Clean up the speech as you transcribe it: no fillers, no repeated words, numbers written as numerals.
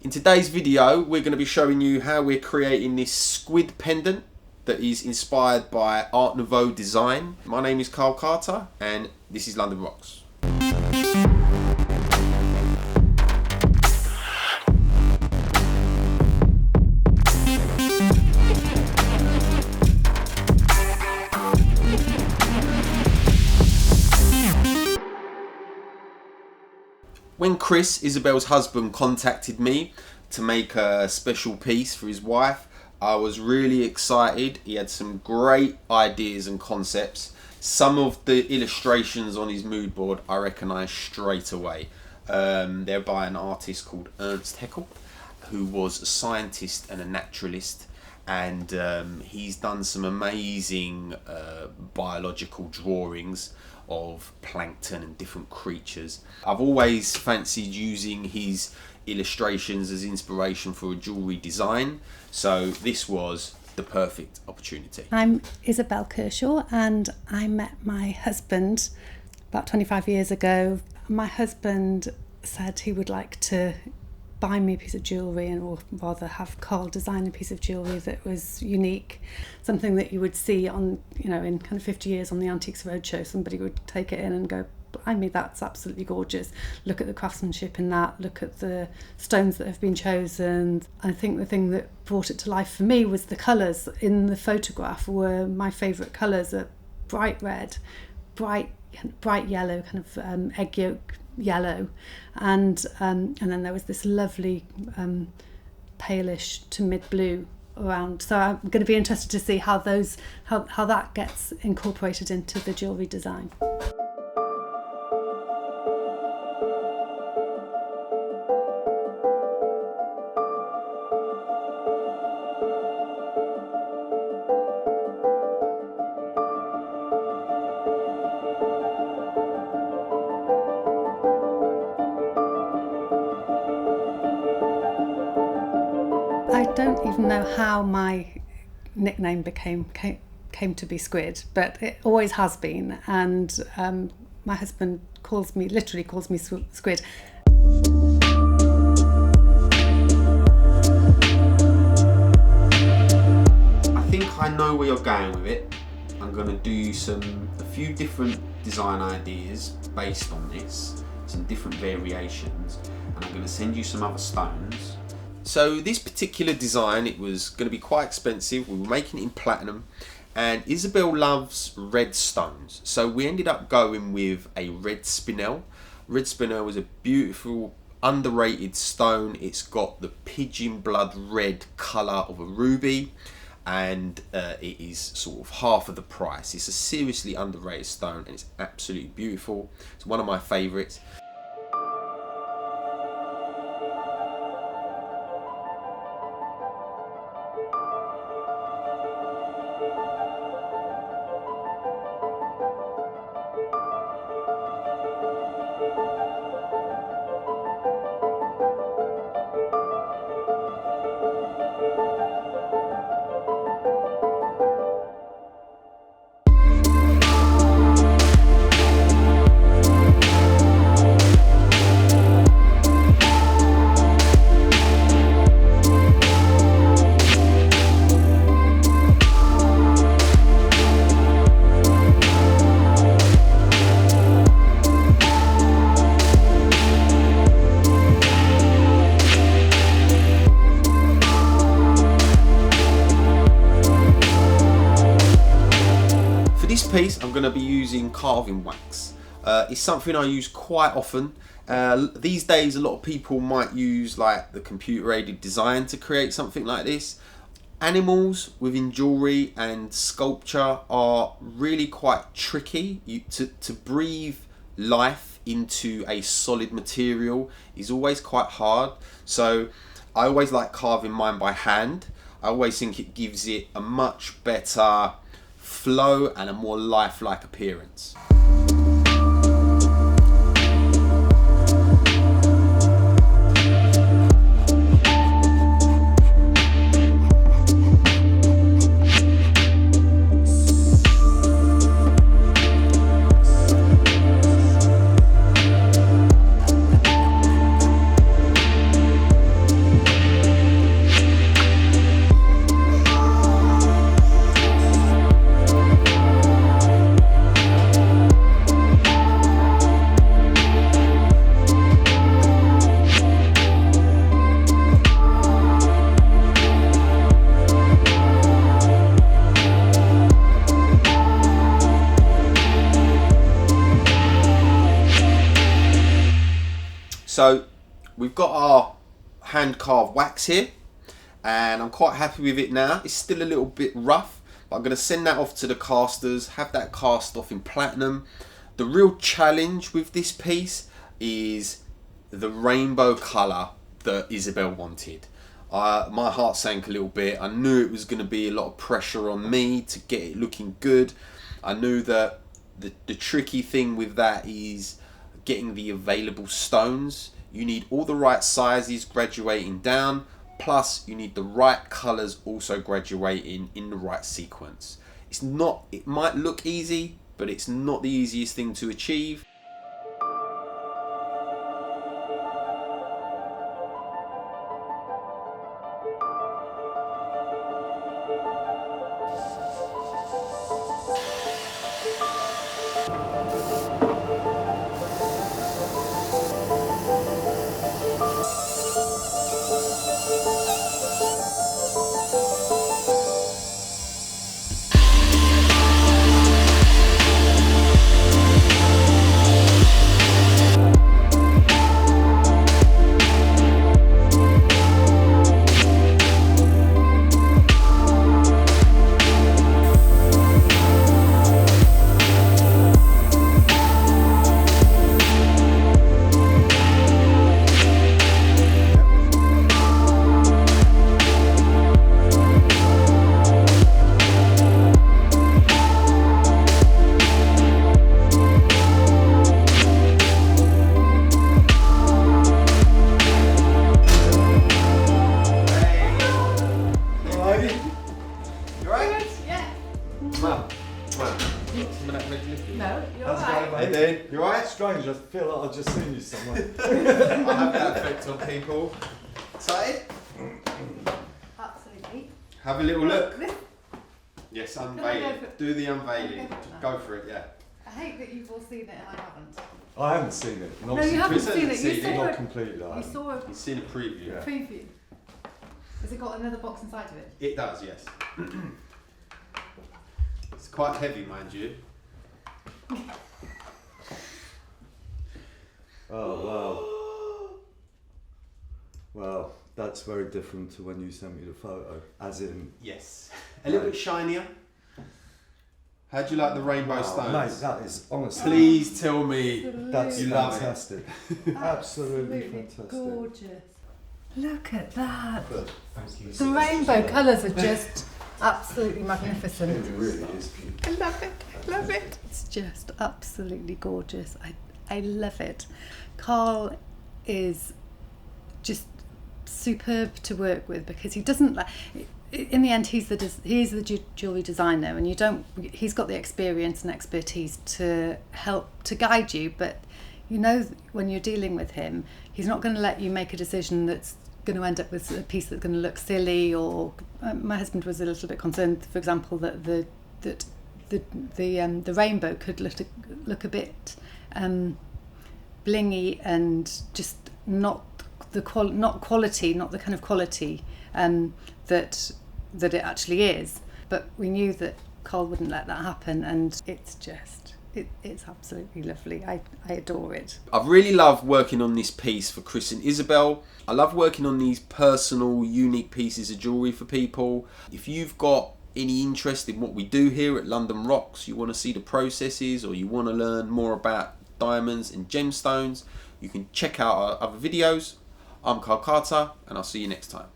In today's video, we're going to be showing you how we're creating this squid pendant that is inspired by Art Nouveau design. My name is Karl Karter and this is London Rocks. When Chris, Isabel's husband, contacted me to make a special piece for his wife, I was really excited. He had some great ideas and concepts. Some of the illustrations on his mood board I recognised straight away. They're by an artist called Ernst Haeckel, who was a scientist and a naturalist, and he's done some amazing biological drawings of plankton and different creatures. I've always fancied using his illustrations as inspiration for a jewellery design, so this was the perfect opportunity. I'm Isabel Kershaw and I met my husband about 25 years ago. My husband said he would like to buy me a piece of jewellery, or rather have Karl design a piece of jewellery that was unique, something that you would see on, in kind of 50 years on the Antiques Roadshow. Somebody would take it in and go, blimey, that's absolutely gorgeous. Look at the craftsmanship in that, look at the stones that have been chosen. I think the thing that brought it to life for me was the colours in the photograph were my favourite colours, are bright red, bright yellow, kind of egg yolk yellow, and then there was this lovely palish to mid blue around. So I'm going to be interested to see how that gets incorporated into the jewellery design. I don't even know how my nickname came to be Squid, but it always has been, and my husband literally calls me Squid. I think I know where you're going with it. I'm going to do a few different design ideas based on this, some different variations, and I'm going to send you some other stones. So this particular design, it was going to be quite expensive. We were making it in platinum, and Isabel loves red stones. So we ended up going with a red spinel. Red spinel is a beautiful, underrated stone. It's got the pigeon blood red colour of a ruby, and it is sort of half of the price. It's a seriously underrated stone, and it's absolutely beautiful. It's one of my favourites. Piece, I'm going to be using carving wax. It's something I use quite often. These days a lot of people might use like the computer aided design to create something like this. Animals within jewellery and sculpture are really quite tricky. To breathe life into a solid material is always quite hard, so I always like carving mine by hand. I always think it gives it a much better flow and a more lifelike appearance. So we've got our hand carved wax here, and I'm quite happy with it now. It's still a little bit rough, but I'm going to send that off to the casters, have that cast off in platinum. The real challenge with this piece is the rainbow colour that Isabel wanted. My heart sank a little bit. I knew it was going to be a lot of pressure on me to get it looking good. I knew that the tricky thing with that is getting the available stones. You need all the right sizes graduating down, plus you need the right colours also graduating in the right sequence. It might look easy, but it's not the easiest thing to achieve. You alright? Strange, I feel like I've just seen you somewhere. I have that effect on people. Excited? Absolutely. Have a little look. Yes, unveil it. Do the unveiling. Go for it, yeah. I hate that you've all seen it and I haven't. I haven't seen it. No, you haven't seen it. You saw not it. completely. You saw a You've seen a preview. Yeah. preview. Has it got another box inside of it? It does, yes. It's quite heavy, mind you. Oh, wow. Wow, that's very different to when you sent me the photo. As in... Yes. A little bit shinier. How do you like the rainbow stones? Mate, that is honestly... Please tell me That's you love it. fantastic. Absolutely fantastic. Gorgeous. Look at that. But, thank you. The rainbow colours are just absolutely magnificent. It really is beautiful. I love it. I love it. It's just absolutely gorgeous. I love it. Karl is just superb to work with because he doesn't like. In the end, he's the jewellery designer, and he's got the experience and expertise to help to guide you. But you know, when you're dealing with him, he's not going to let you make a decision that's going to end up with a piece that's going to look silly. Or my husband was a little bit concerned, for example, that the rainbow could look a bit blingy and just not the quality, not the kind of quality that it actually is. But we knew that Karl wouldn't let that happen, and it's absolutely lovely. I adore it. I've really loved working on this piece for Chris and Isabel. I love working on these personal, unique pieces of jewellery for people. If you've got any interest in what we do here at London Rocks, you want to see the processes, or you want to learn more about diamonds and gemstones, you can check out our other videos. I'm Karl Karter, and I'll see you next time.